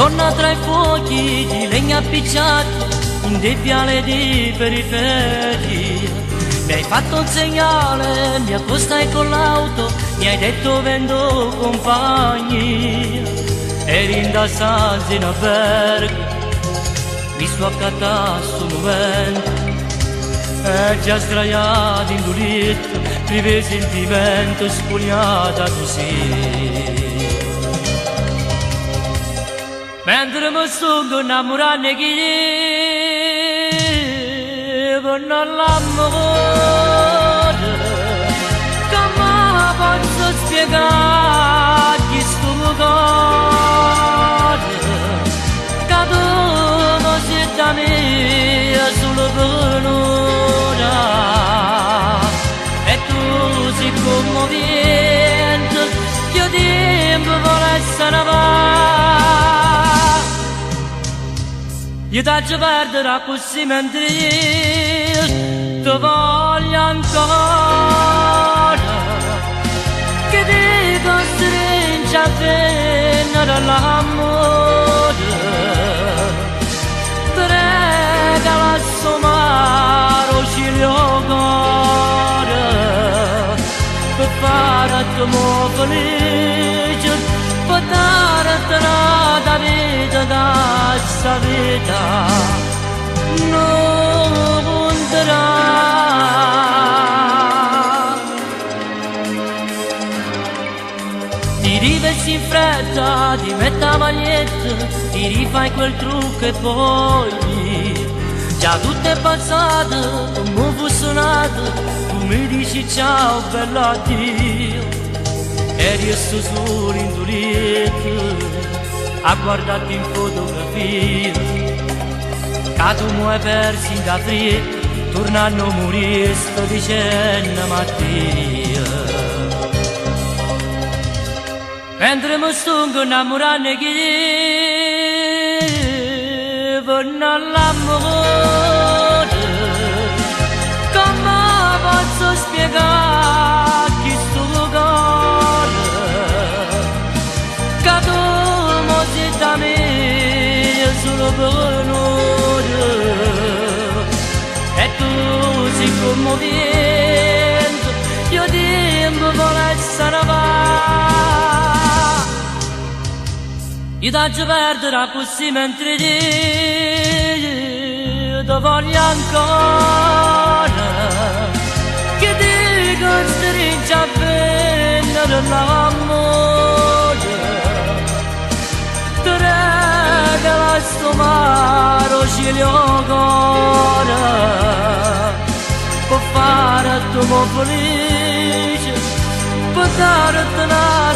donna tra i fuochi di legna appicciati in dei viali di periferia. Mi hai fatto un segnale, mi accostai con l'auto, mi hai detto vendo compagnia. Eri in da stanza in albergo, mi sto accattato sul vento, e già sdraiato in un letto, prive sentimento, spogliata così. Mentre mi sto innamorando chi non l'amore, come posso spiegarti sto cuore, che tu mi sei da me solo per un'ora, e tu sei commovente, che io tempo vuole essere io t'agio perdere così mentre io ti voglio ancora, che ti costringe a venire l'amore, ti regala il suo mare cielo cuore, per fare te mo felice, per dare la vita da sta vita non punterà. Ti rivesti in fretta, ti metti la maglietta, ti rifai quel trucco e poi già tutto è passato, come fosse nato, tu mi dici ciao bello addio, e resto solo in tuo letto a guardarti in fotografia, che tu mi hai persi in da fretta, tornando a morire sto dicendo Mattia. Mentre mi sto innamorando chi non l'amore, come posso spiegare chi sto cuore, che tu da me solo per un'ora, e tu sei commovente, io tempo vuole essere va. Io t'agio perdere così mentre io ti voglio ancora, che ti costringe a vendere l'amore, regala sto mare cielo cuore, per fare tu mo felice, per darti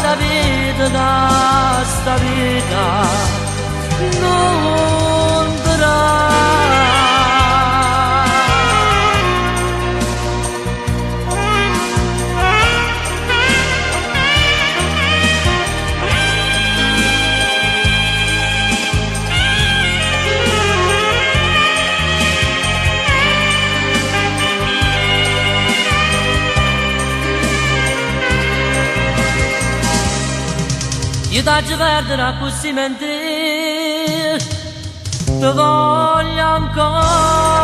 la vita da sta vita non darà. Io t'agio perdere così mentre ti voglio ancora.